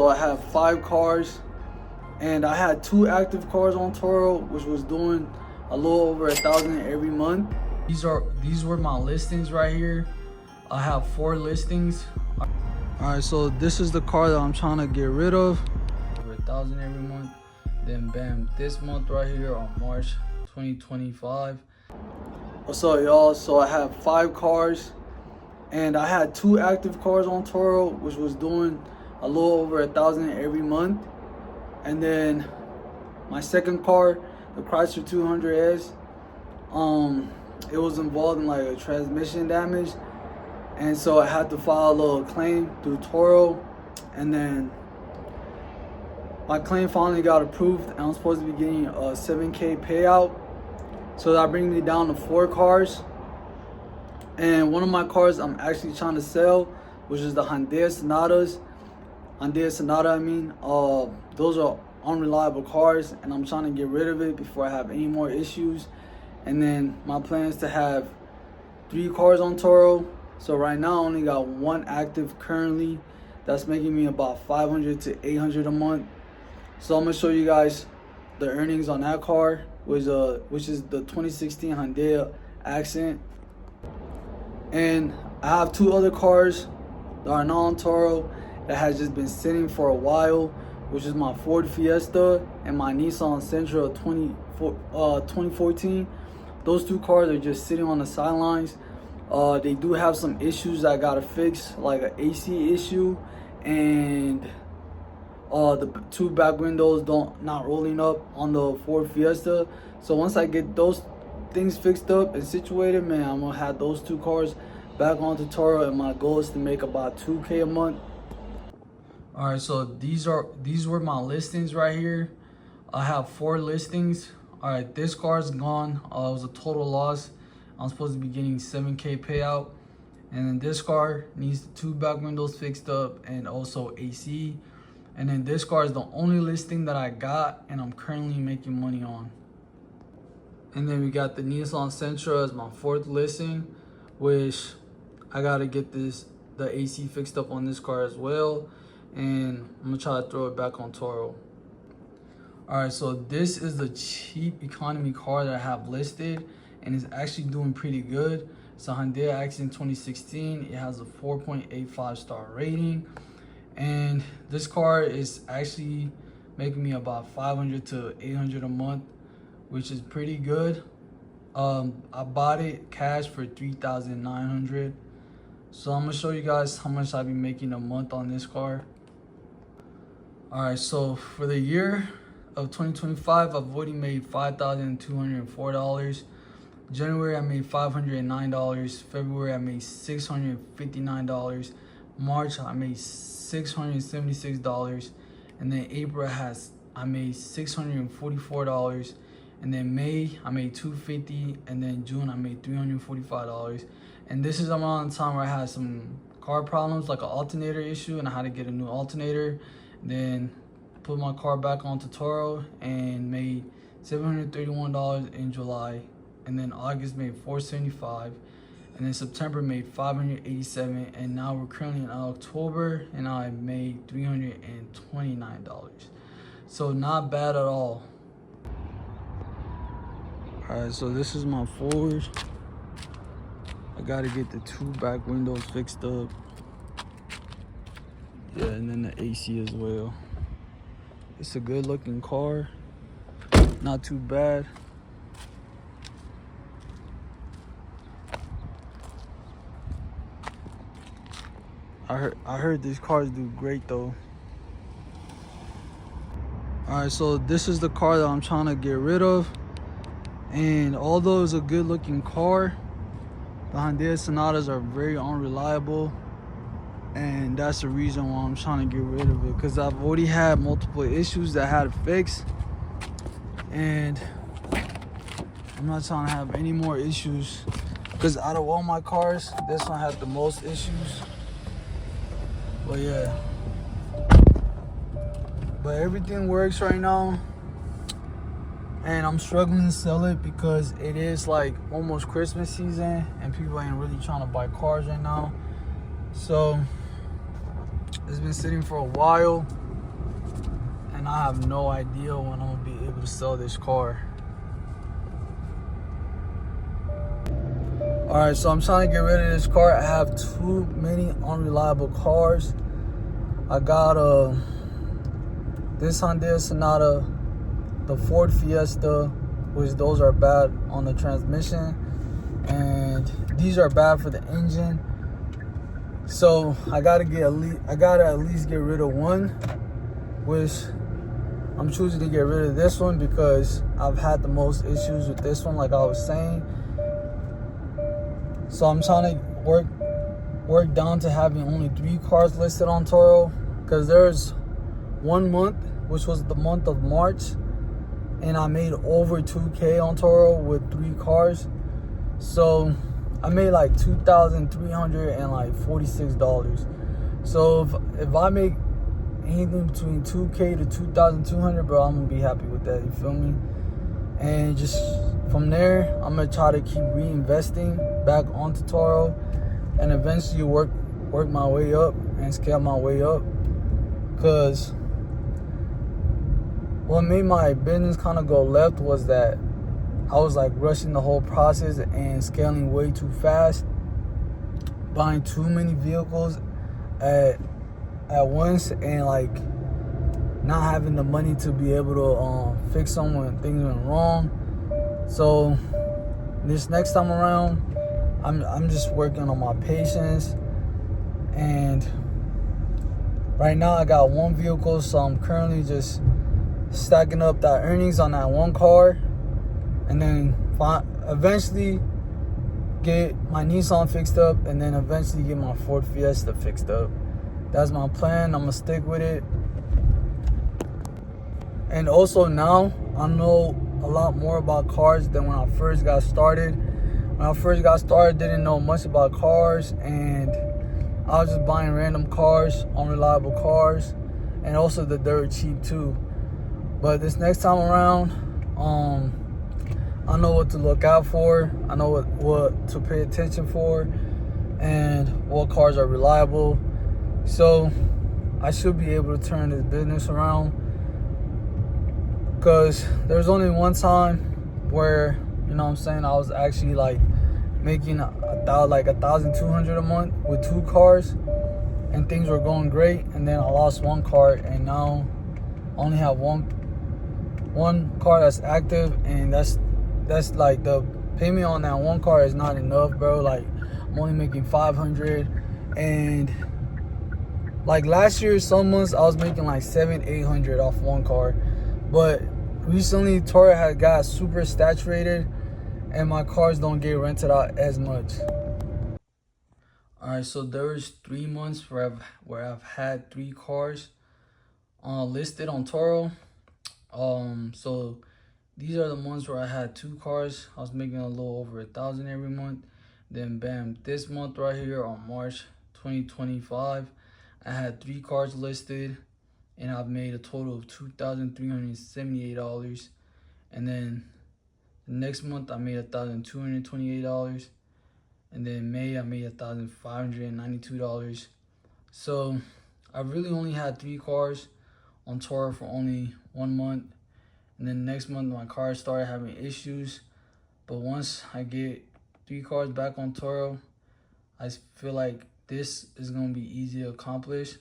So I have 5 cars, and I had 2 active cars on Turo, which was doing a little over 1,000 every month. These were my listings right here. I have 4 listings. All right, so this is the car that I'm trying to get rid of. Over 1,000 every month. Then bam, this month right here on March 2025. What's up, y'all? So I have 5 cars, and I had 2 active cars on Turo, which was doing a little over 1,000 every month. And then my second car, the Chrysler 200S, it was involved in like a transmission damage, and so I had to file a little claim through Turo, and then my claim finally got approved, and I'm supposed to be getting a $7,000 payout. So that brings me down to 4 cars. And one of my cars I'm actually trying to sell, which is the Hyundai Sonata, I mean. Those are unreliable cars, and I'm trying to get rid of it before I have any more issues. And then my plan is to have 3 cars on Turo. So right now I only got 1 active currently. That's making me about 500 to 800 a month. So I'm gonna show you guys the earnings on that car, which is the 2016 Hyundai Accent. And I have 2 other cars that are not on Turo that has just been sitting for a while, which is my Ford Fiesta and my Nissan Sentra 2014. Those 2 cars are just sitting on the sidelines. They do have some issues I gotta fix, like an AC issue, and the 2 back windows not rolling up on the Ford Fiesta. So once I get those things fixed up and situated, man, I'm gonna have those 2 cars back onto Turo, and my goal is to make about $2,000 a month. All right, so these were my listings right here. I have 4 listings. All right, this car's gone. It was a total loss. I'm supposed to be getting $7,000 payout, and then this car needs the 2 back windows fixed up and also AC. And then this car is the only listing that I got, and I'm currently making money on. And then we got the Nissan Sentra as my 4th listing, which I gotta get the AC fixed up on this car as well, and I'm gonna try to throw it back on Turo. All right, so this is the cheap economy car that I have listed, and it's actually doing pretty good. It's a Hyundai Accent 2016. It has a 4.85 star rating, and this car is actually making me about 500 to 800 a month, which is pretty good. I bought it cash for $3,900. So I'm gonna show you guys how much I'll be making a month on this car. All right, so for the year of 2025, I've already made $5,204. January I made $509. February I made $659. March I made $676, and then April I made $644, and then May I made $250, and then June I made $345. And this is around the time where I had some car problems, like an alternator issue, and I had to get a new alternator. Then put my car back onto Turo and made $731 in July, and then August made $475, and then September made $587, and now we're currently in October, and I made $329. So not bad at all. All right, so this is my Ford. I gotta get the 2 back windows fixed up. Yeah, and then the AC as well. It's a good looking car, not too bad. I heard these cars do great though. All right, so this is the car that I'm trying to get rid of, and although it's a good looking car, the Hyundai Sonatas are very unreliable, and that's the reason why I'm trying to get rid of it, because I've already had multiple issues that I had to fix, and I'm not trying to have any more issues, because out of all my cars, this one had the most issues. But yeah, but everything works right now, and I'm struggling to sell it because it is like almost Christmas season, and people ain't really trying to buy cars right now. So it's been sitting for a while, and I have no idea when I'm gonna be able to sell this car. All right, so I'm trying to get rid of this car. I have too many unreliable cars. I got this Hyundai Sonata, the Ford Fiesta, which those are bad on the transmission, and these are bad for the engine. So I gotta at least get rid of one, which I'm choosing to get rid of this one because I've had the most issues with this one, like I was saying. So I'm trying to work down to having only 3 cars listed on Turo, because there's 1 month, which was the month of March, and I made over 2K on Turo with 3 cars. So I made like $2,346. So if I make anything between 2K to 2,200, bro, I'm gonna be happy with that. You feel me? And just from there, I'm gonna try to keep reinvesting back onto Turo, and eventually work my way up and scale my way up. Cause what made my business kind of go left was that I was like rushing the whole process and scaling way too fast, buying too many vehicles at once, and like not having the money to be able to fix them when things went wrong. So this next time around, I'm just working on my patience. And right now I got 1 vehicle, so I'm currently just stacking up that earnings on that 1 car, and then eventually get my Nissan fixed up, and then eventually get my Ford Fiesta fixed up. That's my plan. I'm gonna stick with it. And also now I know a lot more about cars than when I first got started. When I first got started, didn't know much about cars, and I was just buying random cars, unreliable cars, and also the dirt cheap too. But this next time around, I know what to look out for. I know what to pay attention for, and what cars are reliable. So I should be able to turn this business around. Because there's only one time where, you know what I'm saying, I was actually like making like 1,200 a month with 2 cars, and things were going great. And then I lost 1 car, and now I only have one car that's active, and that's like the payment on that 1 car is not enough, bro. Like I'm only making 500, and like last year, some months I was making like 700-800 off 1 car. But recently, Turo has got super saturated, and my cars don't get rented out as much. All right, so there was 3 months where I've had 3 cars listed on Turo. So these are the months where I had 2 cars. I was making a little over 1,000 every month. Then bam, this month right here on March 2025, I had 3 cars listed, and I've made a total of $2,378. And then the next month I made $1,228, and then May I made $1,592. So I really only had 3 cars on Turo for only 1 month, and then next month my car started having issues. But once I get 3 cars back on Turo, I feel like this is gonna be easy to accomplish.